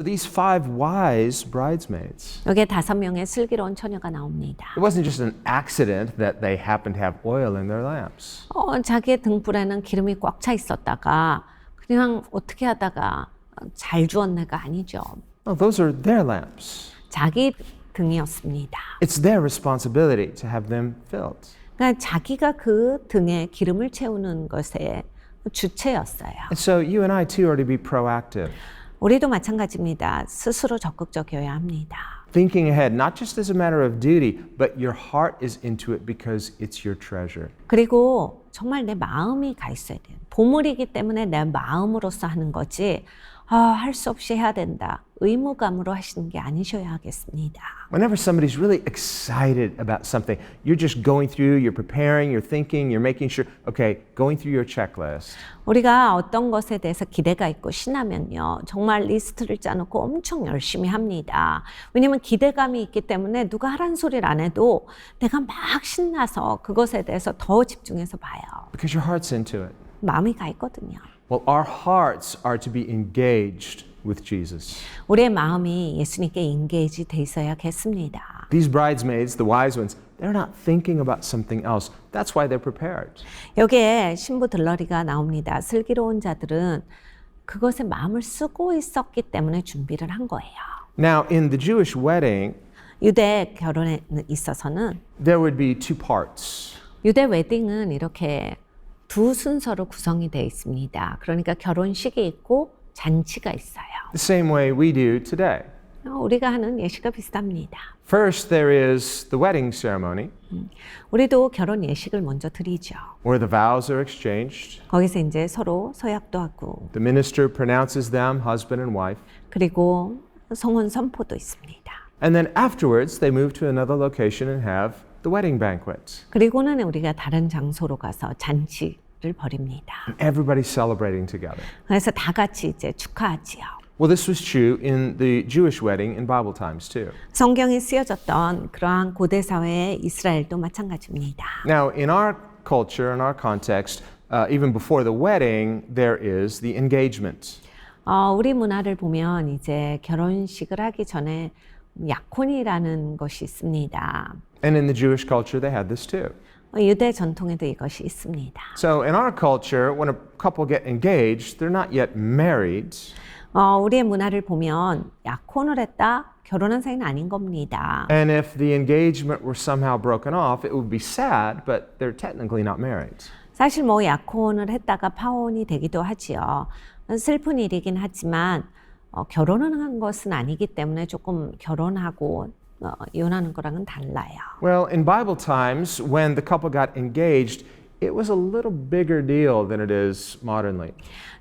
These five wise bridesmaids. 여기에 5명의 슬기로운 처녀가 나옵니다. It wasn't just an accident that they happened to have oil in their lamps. 자기의 등불에는 기름이 꽉 차 있었다가 그냥 어떻게 하다가 잘 주었네가 아니죠. No, those are their lamps. 자기 등이었습니다. It's their responsibility to have them filled. 그러니까 자기가 그 등에 기름을 채우는 것의 주체였어요. And so you and I too are to be proactive. 우리도 마찬가지입니다. 스스로 적극적이어야 합니다. Thinking ahead, not just as a matter of duty, but your heart is into it because it's your treasure. 그리고 정말 내 마음이 가 있어야 돼요. 보물이기 때문에 내 마음으로서 하는 거지 할 수 없이 해야 된다. 의무감으로 하시는 게 아니셔야 하겠습니다. Whenever somebody's really excited about something, you're just going through, you're preparing, you're thinking, you're making sure, okay, going through your checklist. 우리가 어떤 것에 대해서 기대가 있고 신하면요. 정말 리스트를 짜놓고 엄청 열심히 합니다. 왜냐하면 기대감이 있기 때문에 누가 하라는 소리를 안 해도 내가 막 신나서 그것에 대해서 더 집중해서 봐요. Because your heart's into it. 마음이 가 있거든요. Well, our hearts are to be engaged with Jesus. 우리의 마음이 예수님께 인게이지 돼 있어야겠습니다. These bridesmaids, the wise ones, they're not thinking about something else. That's why they're prepared. 여기에 신부 들러리가 나옵니다. 슬기로운 자들은 그것에 마음을 쓰고 있었기 때문에 준비를 한 거예요. Now, in the Jewish wedding, 유대 결혼에 있어서는 there would be two parts. 유대 웨딩은 이렇게 두 순서로 구성이 되어 있습니다. 그러니까 결혼식이 있고 잔치가 있어요. The same way we do today. 우리가 하는 예식과 비슷합니다. First, there is the wedding ceremony, 우리도 결혼 예식을 먼저 드리죠. where the vows are exchanged. 거기서 이제 서로 서약도 하고 The minister pronounces them husband and wife. 그리고 성혼 선포도 있습니다. And then afterwards, they move to another location and have the wedding banquet. 그리고는 우리가 다른 장소로 가서 잔치를 벌입니다. Everybody's celebrating together. 그래서 다 같이 이제 축하하지요. Well, this was true in the Jewish wedding in Bible times too. 성경에 쓰여졌던 그러한 고대 사회의 이스라엘도 마찬가지입니다. Now, in our culture, in our context, even before the wedding, there is the engagement. 우리 문화를 보면 이제 결혼식을 하기 전에 약혼이라는 것이 있습니다. And in the Jewish culture, they had this too. 유대 전통에도 이것이 있습니다. So in our culture, when a couple get engaged, they're not yet married. 우리의 문화를 보면 약혼을 했다, 결혼한 사이는 아닌 겁니다. And if the engagement were somehow broken off, it would be sad, but they're technically not married. 사실 뭐 약혼을 했다가 파혼이 되기도 하지요. 슬픈 일이긴 하지만 결혼을 한 것은 아니기 때문에 조금 결혼하고 이혼하는 거랑은 달라요. Well, in Bible times, when the couple got engaged, it was a little bigger deal than it is modernly.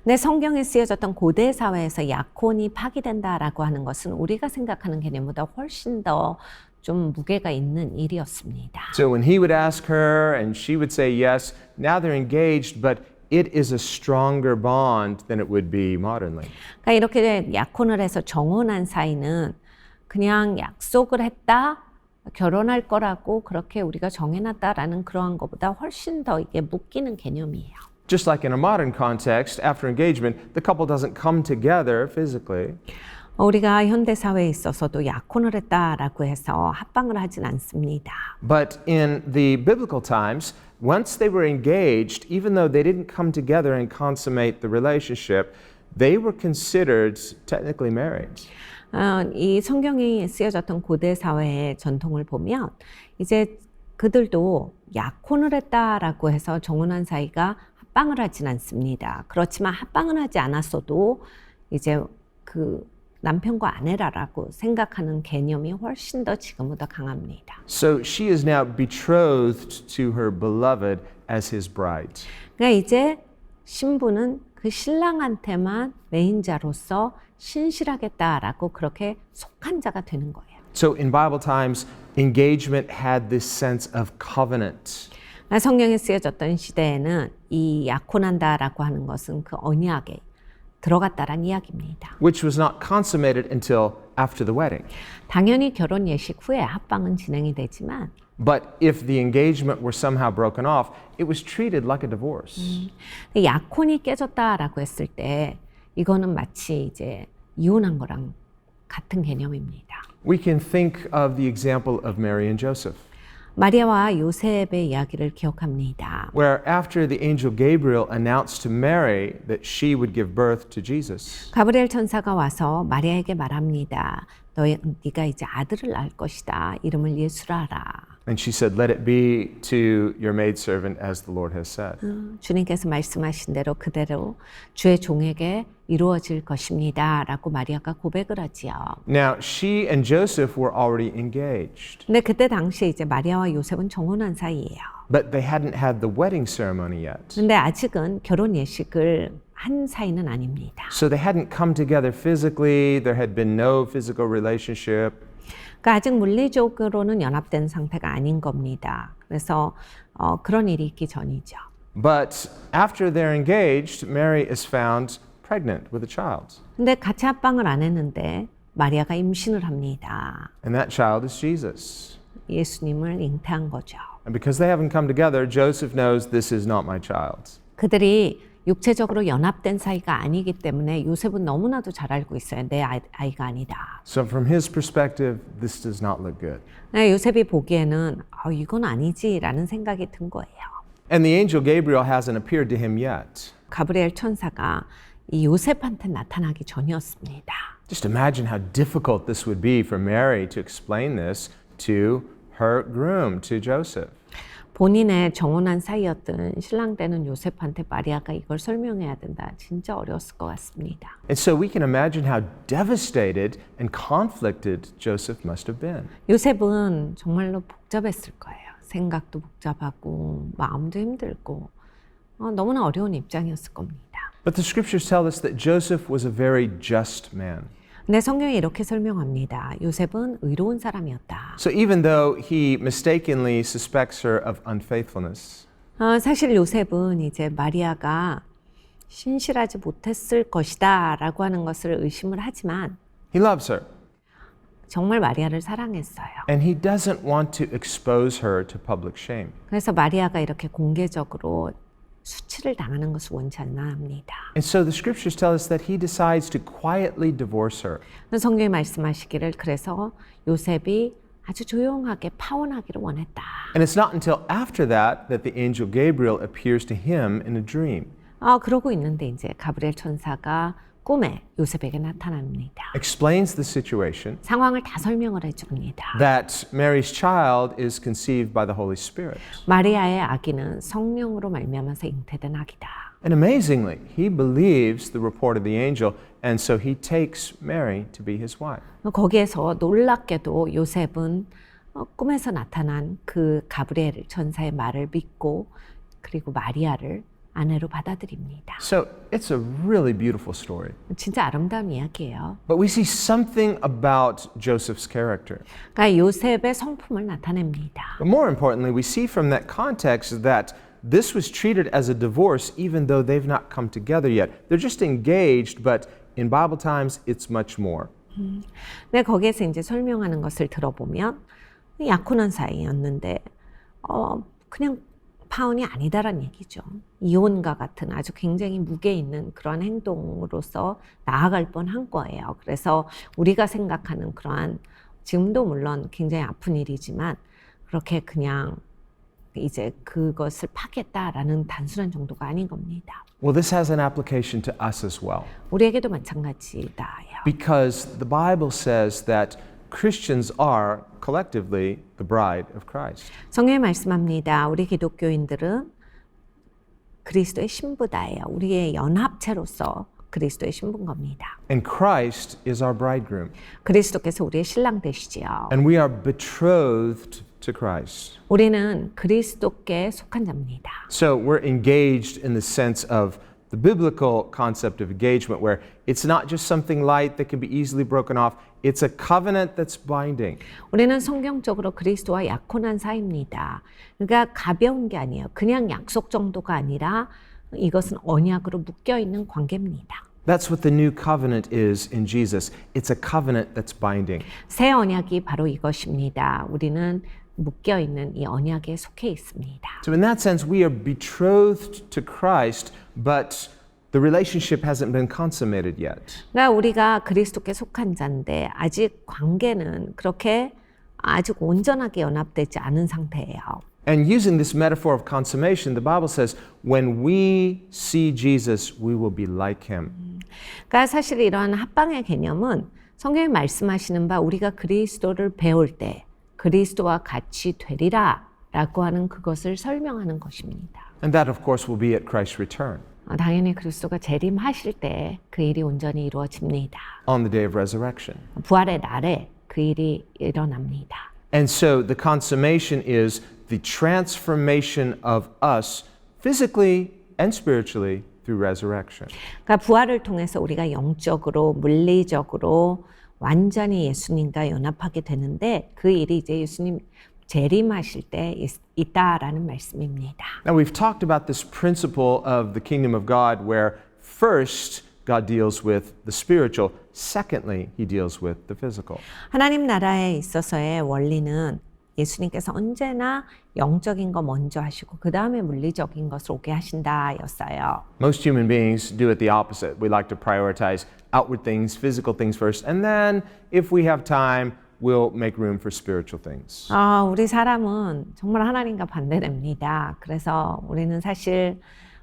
내 성경에 쓰여졌던 고대 사회에서 약혼이 파기된다라고 하는 것은 우리가 생각하는 개념보다 훨씬 더 좀 무게가 있는 일이었습니다. So when he would ask her and she would say yes, now they're engaged, but it is a stronger bond than it would be modernly. 그러니까 이렇게 약혼을 해서 정혼한 사이는 그냥 약속을 했다, 결혼할 거라고 그렇게 우리가 정해놨다라는 그러한 것보다 훨씬 더 이게 묶이는 개념이에요. Just like in a modern context, after engagement, the couple doesn't come together physically. 우리가 현대 사회에 있어서도 약혼을 했다라고 해서 합방을 하진 않습니다. But in the biblical times, once they were engaged, even though they didn't come together and consummate the relationship, they were considered technically married. 이 성경에 쓰여졌던 고대 사회의 전통을 보면 이제 그들도 약혼을 했다라고 해서 정혼한 사이가 합방을 하진 않습니다. 그렇지만 합방을 하지 않았어도 이제 그 남편과 아내라고 생각하는 개념이 훨씬 더 지금보다 강합니다. So she is now betrothed to her beloved as his bride. 그러니까 이제 신부는 그 신랑한테만 메인자로서 신실하겠다라고 그렇게 속한 자가 되는 거예요. So in Bible times, engagement had this sense of covenant. 성경에 쓰여졌던 시대에는 이 약혼한다라고 하는 것은 그 언약에 들어갔다란 이야기입니다. Which was not consummated until after the wedding. 당연히 결혼 예식 후에 합방은 진행이 되지만 But if the engagement were somehow broken off, it was treated like a divorce. 약혼이 깨졌다라고 했을 때 이거는 마치 이제 이혼한 거랑 같은 개념입니다. We can think of the example of Mary and Joseph, 마리아와 요셉의 이야기를 기억합니다. where after the angel Gabriel announced to Mary that she would give birth to Jesus, 가브리엘 천사가 와서 마리아에게 말합니다. 네가 이제 아들을 낳을 것이다. 이름을 예수라 하라. and she said, "Let it be to your maidservant as the Lord has said." 주님께서 말씀하신 대로 그대로 주의 종에게 이루어질 것입니다. 라고 마리아가 고백을 하지요. Now, she and Joseph were already engaged, 근데 그때 당시에 이제 마리아와 요셉은 정혼한 사이예요. but they hadn't had the wedding ceremony yet. 근데 아직은 결혼 예식을 한 사이는 아닙니다. So they hadn't come together physically, there had been no physical relationship. 그러니까 아직 물리적으로는 연합된 상태가 아닌 겁니다. 그래서 그런 일이 있기 전이죠. But after they're engaged, Mary is found pregnant with a child. 근데 같이 합방을 안 했는데 마리아가 임신을 합니다. And that child is Jesus. 예수님을 잉태한 거죠. And because they haven't come together, Joseph knows this is not my child. 그들이 육체적으로 연합된 사이가 아니기 때문에 요셉은 너무나도 잘 알고 있어요. 내 아이가 아니다. So from his perspective, this does not look good. 요셉이 보기에는 이건 아니지라는 생각이 든 거예요. And the angel Gabriel hasn't appeared to him yet. 가브리엘 천사가 이 요셉한테 나타나기 전이었습니다. Just imagine how difficult this would be for Mary to explain this to her groom, to Joseph. 본인의 정혼한 사이였던 신랑 되는 요셉한테 마리아가 이걸 설명해야 된다. 진짜 어려웠을 것 같습니다. And so we can imagine how devastated and conflicted Joseph must have been. 요셉은 정말로 복잡했을 거예요. 생각도 복잡하고 마음도 힘들고 너무나 어려운 입장이었을 겁니다. But the scriptures tell us that Joseph was a very just man. 근데 성경이 이렇게 설명합니다. 요셉은 의로운 사람이었다. So even though he mistakenly suspects her of unfaithfulness, 사실 요셉은 이제 마리아가 신실하지 못했을 것이다 라고 하는 것을 의심을 하지만 he loves her. 정말 마리아를 사랑했어요. And he doesn't want to expose her to public shame. 그래서 마리아가 이렇게 공개적으로 수치를 당하는 것을 원치 않나 합니다. And so the scriptures tell us that he decides to quietly divorce her. 성경이 말씀하시기를 그래서 요셉이 아주 조용하게 파혼하기를 원했다. And it's not until after that that the angel Gabriel appears to him in a dream. 그러고 있는데 이제 가브리엘 천사가 꿈에 요셉에게 나타납니다. Explains the situation 상황을 다 설명을 해줍니다. that Mary's child is conceived by the Holy Spirit. 마리아의 아기는 성령으로 말미암아서 잉태된 아기다. And amazingly, he believes the report of the angel, and so he takes Mary to be his wife. 거기에서 놀랍게도 요셉은 꿈에서 나타난 그 가브리엘 천사의 말을 믿고 그리고 마리아를 아내로 받아들입니다. So it's a really beautiful story. 진짜 아름다운 이야기예요. But we see something about Joseph's character. 그러니까 요셉의 성품을 나타냅니다. But more importantly, we see from that context that this was treated as a divorce even though they've not come together yet. They're just engaged, but in Bible times, it's much more. 근데 거기에서 이제 설명하는 것을 들어보면 약혼한 사이였는데 그냥 파혼이 아니다라는 얘기죠. 이혼과 같은 아주 굉장히 무게 있는 그러한 행동으로서 나아갈 뻔한 거예요. 그래서 우리가 생각하는 그러한 지금도 물론 굉장히 아픈 일이지만 그렇게 그냥 이제 그것을 파겠다라는 단순한 정도가 아닌 겁니다. Well, this has an application to us as well. 우리에게도 마찬가지다요. Because the Bible says that Christians are collectively the bride of Christ. 성경에 말씀합니다. 우리 기독교인들은 그리스도의 신부다예요. 우리의 연합체로서 그리스도의 신부인 겁니다. And Christ is our bridegroom. 그리스도께서 우리의 신랑 되시지요. And we are betrothed to Christ. 우리는 그리스도께 속한 자입니다. So we're engaged in the sense of the biblical concept of engagement, where it's not just something light that can be easily broken off. It's a covenant that's binding. 우리는 성경적으로 그리스도와 약혼한 사이입니다. 그러니까 가벼운 게 아니에요. 그냥 약속 정도가 아니라 이것은 언약으로 묶여 있는 관계입니다. That's what the new covenant is in Jesus. It's a covenant that's binding. 새 언약이 바로 이것입니다. 우리는 묶여 있는 이 언약에 속해 있습니다. So in that sense, we are betrothed to Christ, but The relationship hasn't been consummated yet. 그러니까 우리가 그리스도께 속한 자인데 아직 관계는 그렇게 아직 온전하게 연합되지 않은 상태예요. And using this metaphor of consummation, the Bible says, when we see Jesus, we will be like him. 그러니까 사실 이러한 합방의 개념은 성경이 말씀하시는 바 우리가 그리스도를 배울 때 그리스도와 같이 되리라 라고 하는 그것을 설명하는 것입니다. And that, of course, will be at Christ's return 당연히 그리스도가 재림하실 때 그 일이 온전히 이루어집니다. on the day of resurrection. 부활의 날에 그 일이 일어납니다. And so the consummation is the transformation of us physically and spiritually through resurrection. 그러니까 부활을 통해서 우리가 영적으로 물리적으로 완전히 예수님과 연합하게 되는데 그 일이 이제 예수님 재림하실 때 있다라는 말씀입니다. Now we've talked about this principle of the kingdom of God where first God deals with the spiritual, secondly he deals with the physical. 하나님 나라에 있어서의 원리는 예수님께서 언제나 영적인 거 먼저 하시고 그 다음에 물리적인 것을 오게 하신다였어요. Most human beings do it the opposite. We like to prioritize outward things, physical things first, and then if we have time, we'll make room for spiritual things. 우리 사람은 정말 하나님과 반대됩니다. 그래서 우리는 사실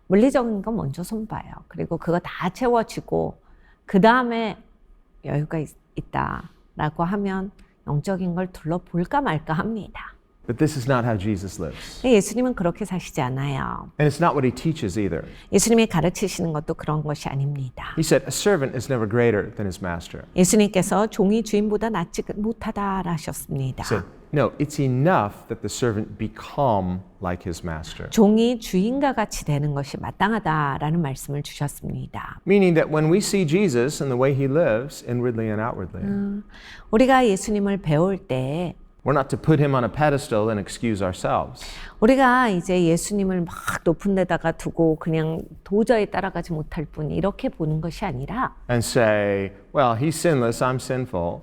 물리적인 건 먼저 손봐요. 그리고 그거 다 채워지고 그 다음에 여유가 있다라고 하면 영적인 걸 둘러볼까 말까 합니다. But this is not how Jesus lives. 예수님은 그렇게 사시지 않아요. And it's not what he teaches either. 예수님이 가르치시는 것도 그런 것이 아닙니다. He said, a servant is never greater than his master. 예수님께서 종이 주인보다 낫지 못하다 하셨습니다. He said, no, it's enough that the servant become like his master. 종이 주인과 같이 되는 것이 마땅하다라는 말씀을 주셨습니다. Meaning that when we see Jesus and the way he lives, inwardly and outwardly, 우리가 예수님을 배울 때 we're not to put him on a pedestal and excuse ourselves. 우리가 이제 예수님을 막 높은 데다가 두고 그냥 도저히 따라가지 못할 뿐 이렇게 보는 것이 아니라 And say, well, he's sinless, I'm sinful.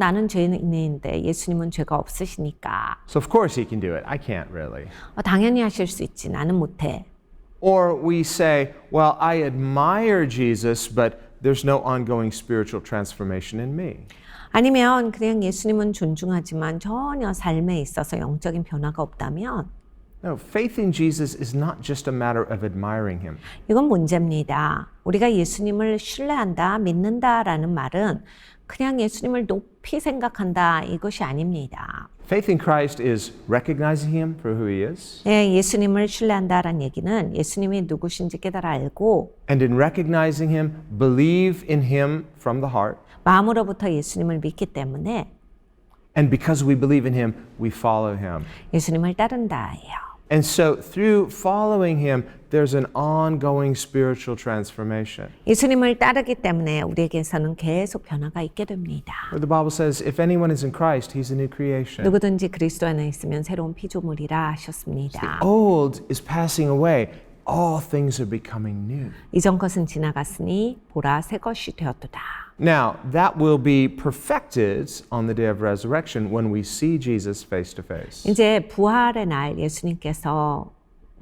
나는 죄인인데 예수님은 죄가 없으시니까 So of course he can do it. I can't really. 당연히 하실 수 있지 나는 못해. Or we say, well, I admire Jesus, but there's no ongoing spiritual transformation in me. 아니면 그냥 예수님은 존중하지만 전혀 삶에 있어서 영적인 변화가 없다면 No, faith in Jesus is not just a matter of admiring him. 이건 문제입니다. 우리가 예수님을 신뢰한다, 믿는다라는 말은 그냥 예수님을 높이 생각한다 이것이 아닙니다. Faith in Christ is recognizing him for who he is. 예수님을 신뢰한다라는 얘기는 예수님이 누구신지 깨달아 알고 And in recognizing him, believe in him from the heart. 마음으로부터 예수님을 믿기 때문에 And because we believe in him, we follow him. 예수님을 따른다예요. And so through following him, there's an ongoing spiritual transformation. 예수님을 따르기 때문에 우리에게서는 계속 변화가 있게 됩니다. Where the Bible says, if anyone is in Christ, he's a new creation. 누구든지 그리스도 안에 있으면 새로운 피조물이라 하셨습니다. Old is passing away. All things are becoming new. 이전 것은 지나갔으니 보라 새 것이 되었도다. Now, that will be perfected on the day of resurrection when we see Jesus face to face. 이제 부활의 날 예수님께서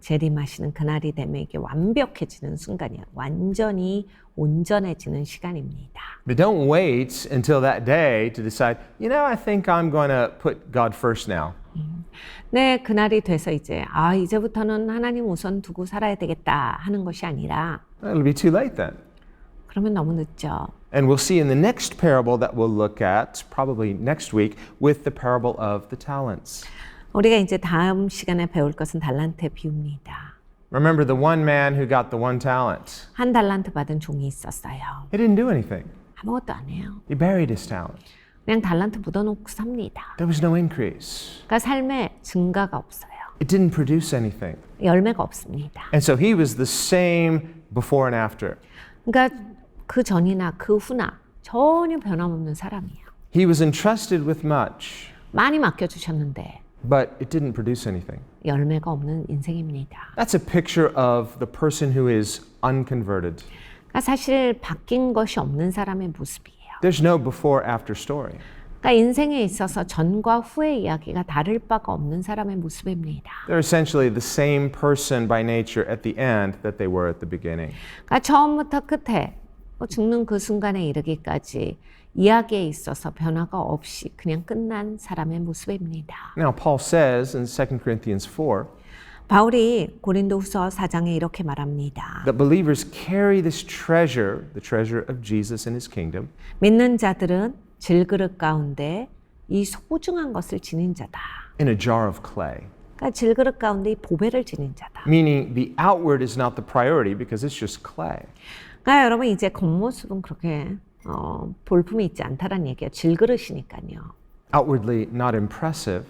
재림하시는 그날이 되면 이게 완벽해지는 순간이에요. 완전히 온전해지는 시간입니다. But don't wait until that day to decide, I think I'm going to put God first now. 네, 그날이 돼서 이제부터는 하나님 우선 두고 살아야 되겠다 하는 것이 아니라 It'll be too late then. 그러면 너무 늦죠. And we'll see in the next parable that we'll look at, probably next week, with the parable of the talents. 우리가 이제 다음 시간에 배울 것은 달란트의 비유입니다. Remember the one man who got the one talent. 한 달란트 받은 종이 있었어요. He didn't do anything. 아무것도 안 해요. He buried his talent. 그냥 달란트 묻어놓고 삽니다. There was no increase. 그러니까 삶에 증가가 없어요. It didn't produce anything. 열매가 없습니다. And so he was the same before and after. 그러니까 그 전이나 그 후나 전혀 변함없는 사람이에요. He was entrusted with much, 많이 맡겨주셨는데 but it didn't produce anything. 열매가 없는 인생입니다. That's a picture of the person who is unconverted. 그러니까 사실 바뀐 것이 없는 사람의 모습이에요. There's no before-after story. 그러니까 인생에 있어서 전과 후의 이야기가 다를 바가 없는 사람의 모습입니다. They're essentially the same person by nature at the end that they were at the beginning. 그러니까 처음부터 끝에 죽는 그 순간에 이르기까지 이야기에 있어서 변화가 없이 그냥 끝난 사람의 모습입니다. Now, Paul says in 2 Corinthians 4 바울이 고린도후서 4장에 이렇게 말합니다. that believers carry this treasure, the treasure of Jesus and his kingdom, 믿는 자들은 질그릇 가운데 이 소중한 것을 지닌 자다. in a jar of clay. 그러니까 질그릇 가운데 이 보배를 지닌 자다. Meaning the outward is not the priority because it's just clay. 그러니까 여러분 이제 겉모습은 그렇게 볼품이 있지 않다라는 얘기예요. 질그릇이니까요. Outwardly not impressive.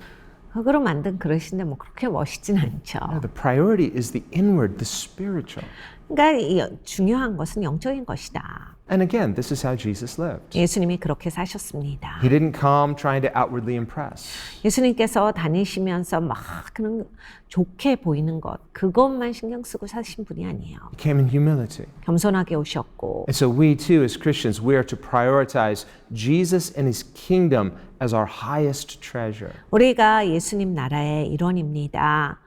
흙으로 만든 그릇인데 뭐 그렇게 멋있진 않죠. No, the priority is the inward, the spiritual. 그러니까 중요한 것은 영적인 것이다. And again, this is how Jesus lived. 예수님이 그렇게 사셨습니다. He didn't come trying to outwardly impress. 예수님께서 다니시면서 막 그런 좋게 보이는 것 그것만 신경 쓰고 사신 분이 아니에요. He came in humility. 겸손하게 오셨고 And so we too, as Christians, we are to prioritize Jesus and his kingdom as our highest treasure. 우리가 예수님 나라의 일원입니다.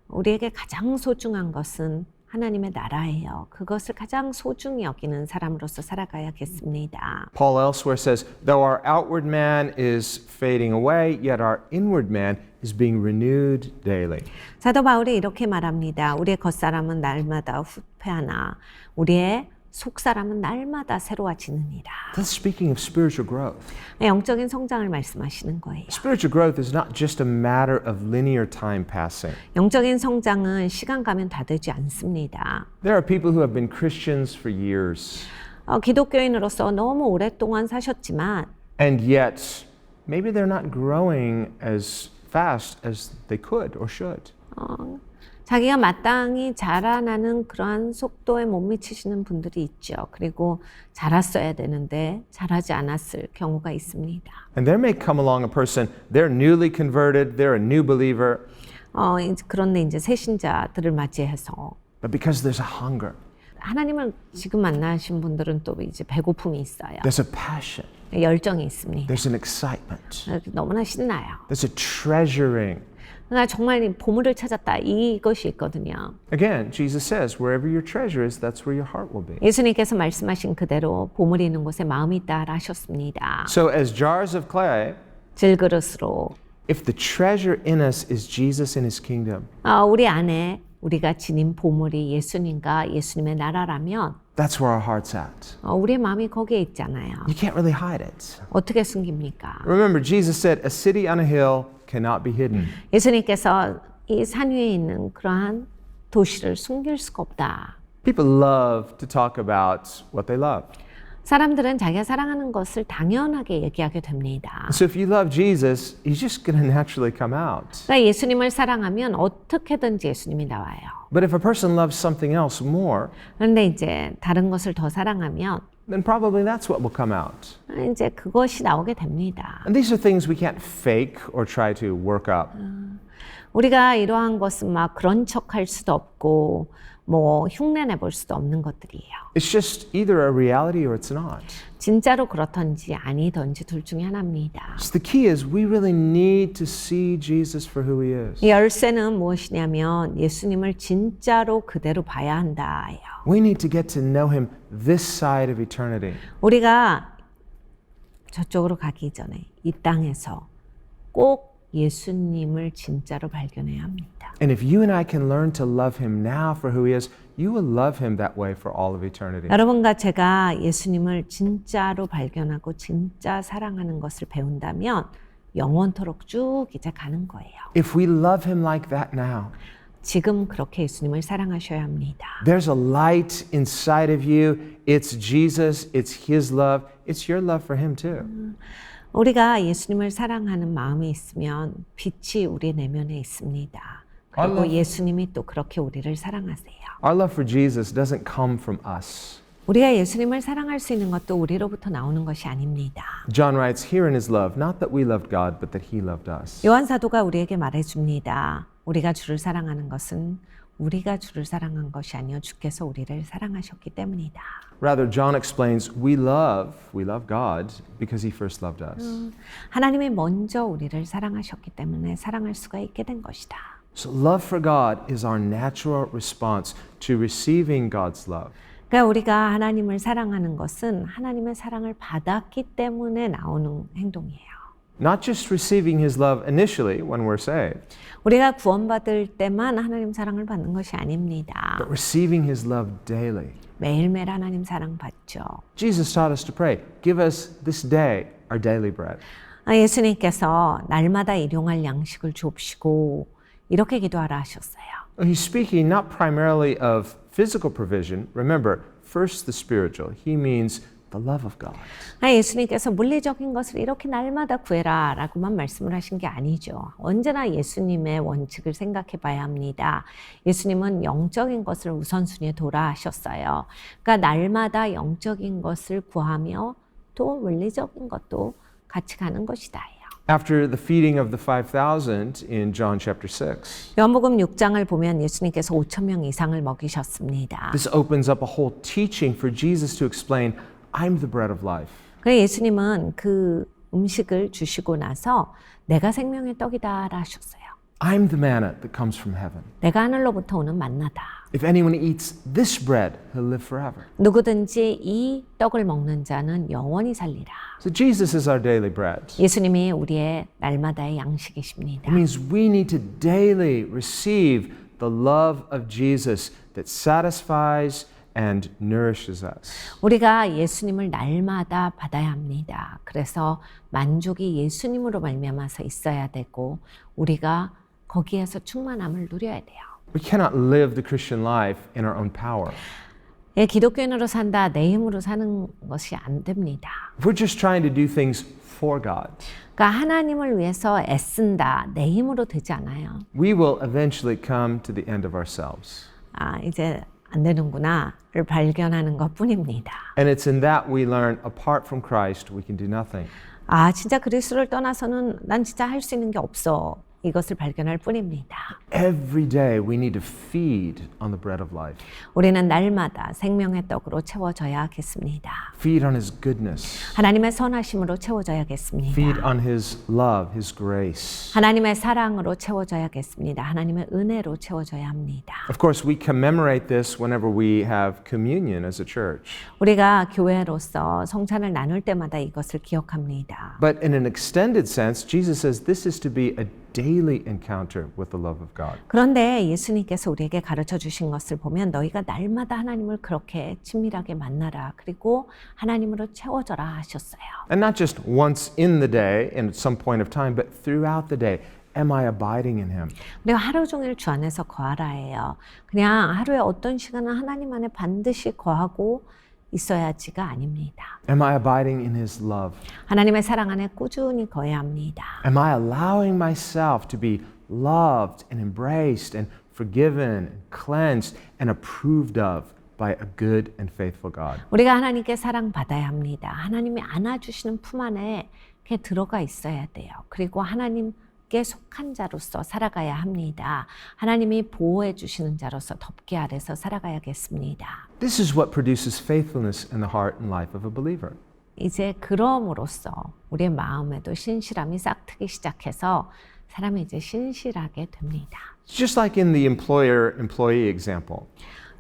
우리에게 가장 소중한 것은 하나님의 나라예요. 그것을 가장 소중히 여기는 사람으로서 살아가야겠습니다. Paul elsewhere says, though our outward man is fading away, yet our inward man is being renewed daily. 사도 바울이 이렇게 말합니다. 우리의 겉사람은 날마다 후퇴하나 우리의 속사람은 날마다 새로워지느니라. That's speaking of spiritual growth. 영적인 성장을 말씀하시는 거예요. Spiritual growth is not just a matter of linear time passing. 영적인 성장은 시간 가면 다 되지 않습니다. There are people who have been Christians for years, 기독교인으로서 너무 오랫동안 사셨지만 and yet maybe they're not growing as fast as they could or should. 자기가 마땅히 자라나는 그러한 속도에 못 미치시는 분들이 있죠. 그리고 자랐어야 되는데 자라지 않았을 경우가 있습니다. And there may come along a person, they're newly converted, they're a new believer, 그런데 이제 새신자들을 맞이해서 but because there's a hunger, 하나님을 지금 만나신 분들은 또 이제 배고픔이 있어요. there's a passion, 열정이 있습니다. there's an excitement, 너무나 신나요. there's a treasuring. 그러니까 정말 보물을 찾았다 이것이 있거든요. Again, Jesus says, wherever your treasure is, that's where your heart will be. 예수님께서 말씀하신 그대로 보물이 있는 곳에 마음이 있다 하셨습니다. So as jars of clay, 질그릇으로 if the treasure in us is Jesus and his kingdom, 우리 안에 우리가 지닌 보물이 예수님과 예수님의 나라라면 that's where our heart's at. 우리의 마음이 거기에 있잖아요. You can't really hide it. 어떻게 숨깁니까? Remember, Jesus said, a city on a hill cannot be hidden. 예수님께서 이 산 위에 있는 그러한 도시를 숨길 수가 없다. People love to talk about what they love. 사람들은 자기가 사랑하는 것을 당연하게 얘기하게 됩니다. So if you love Jesus, he's just going to naturally come out. 그러니까 예수님을 사랑하면 어떻게든지 예수님이 나와요. But if a person loves something else more, 그런데 이제 다른 것을 더 사랑하면 then probably that's what will come out. 이제 그것이 나오게 됩니다. And these are things we can't fake or try to work up. 우리가 이러한 것은 막 그런 척할 수도 없고 뭐 흉내내 볼 수도 없는 것들이에요. It's just either a reality or it's not. 진짜로 그렇던지 아니던지 둘 중에 하나입니다. So the key is we really need to see Jesus for who he is. 이 열쇠는 무엇이냐면 예수님을 진짜로 그대로 봐야 한다예요. We need to get to know him this side of eternity. 우리가 저쪽으로 가기 전에 이 땅에서 꼭 예수님을 진짜로 발견해야 합니다. And if you and I can learn to love him now for who he is, you will love him that way for all of eternity. 여러분과 제가 예수님을 진짜로 발견하고 진짜 사랑하는 것을 배운다면 영원토록 쭉 이제 가는 거예요. If we love him like that now, 지금 그렇게 예수님을 사랑하셔야 합니다. there's a light inside of you. It's Jesus. It's his love. It's your love for him too. 우리가 예수님을 사랑하는 마음이 있으면 빛이 우리 내면에 있습니다. 그리고 예수님이 또 그렇게 우리를 사랑하세요. Our love for Jesus doesn't come from us. 우리가 예수님을 사랑할 수 있는 것도 우리로부터 나오는 것이 아닙니다. John writes here in his love, not that we loved God, but that he loved us. 요한 사도가 우리에게 말해줍니다. 우리가 주를 사랑하는 것은 우리가 주를 사랑한 것이 아니요 주께서 우리를 사랑하셨기 때문이다. Rather, John explains we love God because he first loved us. 하나님이 먼저 우리를 사랑하셨기 때문에 사랑할 수가 있게 된 것이다. So love for God is our natural response to receiving God's love. 그러니까 우리가 하나님을 사랑하는 것은 하나님의 사랑을 받았기 때문에 나오는 행동이에요. Not just receiving his love initially when we're saved, 우리가 구원받을 때만 하나님 사랑을 받는 것이 아닙니다. but receiving his love daily. 매일매일 하나님 사랑 받죠. Jesus taught us to pray, give us this day our daily bread. 예수님께서 날마다 일용할 양식을 주옵시고 이렇게 기도하라 하셨어요. He's speaking not primarily of physical provision. Remember, first the spiritual. He means the love of God. 예수님께서 물리적인 것을 이렇게 날마다 구해라 라고만 말씀을 하신 게 아니죠. 언제나 예수님의 원칙을 생각해 봐야 합니다. 예수님은 영적인 것을 우선순위에 둬라 하셨어요. 그러니까 날마다 영적인 것을 구하며 또 물리적인 것도 같이 가는 것이다. After the feeding of the 5,000 in John chapter 6, 요한복음 6장을 보면 예수님께서 5천 명 이상을 먹이셨습니다. this opens up a whole teaching for Jesus to explain, I'm the bread of life. 그래서 예수님은 그 음식을 주시고 나서 내가 생명의 떡이다 하셨어요. I'm the manna that comes from heaven. 내가 하늘로부터 오는 만나다. If anyone eats this bread, he'll live forever. 누구든지 이 떡을 먹는 자는 영원히 살리라. So Jesus is our daily bread. 예수님이 우리의 날마다의 양식이십니다. It means we need to daily receive the love of Jesus that satisfies and nourishes us. 우리가 예수님을 날마다 받아야 합니다. 그래서 만족이 예수님으로 말미암아서 있어야 되고 우리가 거기에서 충만함을 누려야 돼요. We cannot live the Christian life in our own power. 기독교인으로 산다, 내 힘으로 사는 것이 안 됩니다. If we're just trying to do things for God, 그러니까 하나님을 위해서 애쓴다, 내 힘으로 되지 않아요. we will eventually come to the end of ourselves. 이제 안 되는구나를 발견하는 것 뿐입니다. And it's in that we learn apart from Christ, we can do nothing. 진짜 그리스도를 떠나서는 난 진짜 할 수 있는 게 없어. 이것을 발견할 뿐입니다. Every day we need to feed on the bread of life. 우리는 날마다 생명의 떡으로 채워져야겠습니다. Feed on his goodness. 하나님의 선하심으로 채워져야겠습니다. Feed on his love, his grace. 하나님의 사랑으로 채워져야겠습니다. 하나님의 은혜로 채워져야 합니다. Of course, we commemorate this whenever we have communion as a church. 우리가 교회로서 성찬을 나눌 때마다 이것을 기억합니다. But in an extended sense, Jesus says this is to be a daily encounter with the love of God. 그런데 예수님께서 우리에게 가르쳐 주신 것을 보면 너희가 날마다 하나님을 그렇게 친밀하게 만나라. 그리고 하나님으로 채워져라 하셨어요. And not just once in the day and at some point of time, but throughout the day. Am I abiding in him? 우리가 하루 종일 주 안에서 거하라예요. 그냥 하루에 어떤 시간은 하나님 안에 반드시 거하고 있어야지가 아닙니다. Am I abiding in his love? 하나님의 사랑 안에 꾸준히 거해야 합니다. Am I allowing myself to be loved and embraced and forgiven and cleansed and approved of by a good and faithful God? 우리가 하나님께 사랑받아야 합니다. 하나님이 안아주시는 품 안에 이렇게 들어가 있어야 돼요. 그리고 하나님께 속한 자로서 살아가야 합니다. 하나님이 보호해 주시는 자로서 덮개 아래서 살아가야겠습니다. This is what produces faithfulness in the heart and life of a believer. 이제 그럼으로써 우리의 마음에도 신실함이 싹트기 시작해서 사람이 이제 신실하게 됩니다. It's just like in the employer-employee example.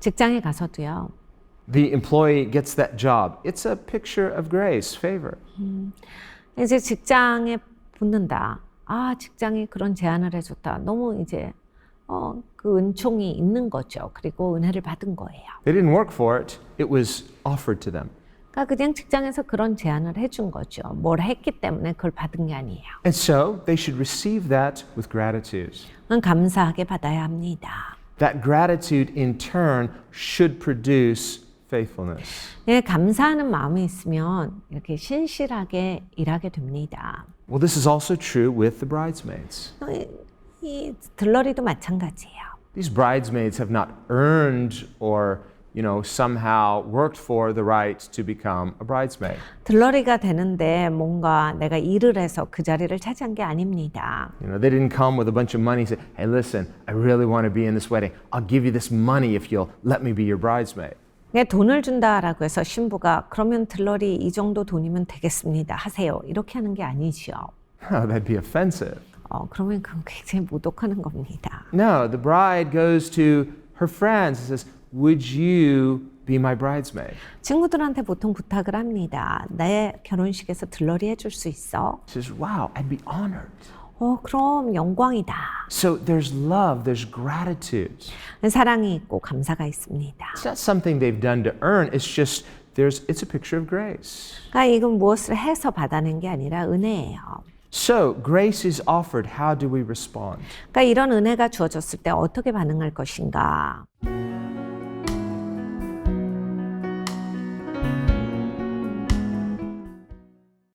직장에 가서도요. The employee gets that job. It's a picture of grace, favor. 이제 직장에 붙는다. 직장이 그런 제안을 해줬다. 너무 이제 그 은총이 있는 거죠. 그리고 은혜를 받은 거예요. They didn't work for it. It was offered to them. 그러니까 그냥 직장에서 그런 제안을 해준 거죠. 뭘 했기 때문에 그걸 받은 게 아니에요. And so they should receive that with gratitude. 감사하게 받아야 합니다. That gratitude in turn should produce faithfulness. 감사하는 마음이 있으면 이렇게 신실하게 일하게 됩니다. Well, this is also true with the bridesmaids. 이 들러리도 마찬가지예요. These bridesmaids have not earned or, somehow worked for the right to become a bridesmaid. 들러리가 되는데 뭔가 내가 일을 해서 그 자리를 차지한 게 아닙니다. They didn't come with a bunch of money and say, hey, listen, I really want to be in this wedding. I'll give you this money if you'll let me be your bridesmaid. 그냥 돈을 준다라고 해서 신부가 그러면 들러리 이 정도 돈이면 되겠습니다. 하세요. 이렇게 하는 게 아니죠. Oh, that'd be offensive. 그러면 그건 굉장히 모독하는 겁니다. No, the bride goes to her friends and says, would you be my bridesmaid? 친구들한테 보통 부탁을 합니다. 내 결혼식에서 들러리 해줄 수 있어? She says, wow, I'd be honored. 그럼 영광이다. So there's love, there's gratitude. 사랑이 있고 감사가 있습니다. It's not something they've done to earn. It's just it's a picture of grace. 그러니까 이건 무엇을 해서 받아낸 게 아니라 은혜예요. So grace is offered. How do we respond? 그러니까 이런 은혜가 주어졌을 때 어떻게 반응할 것인가?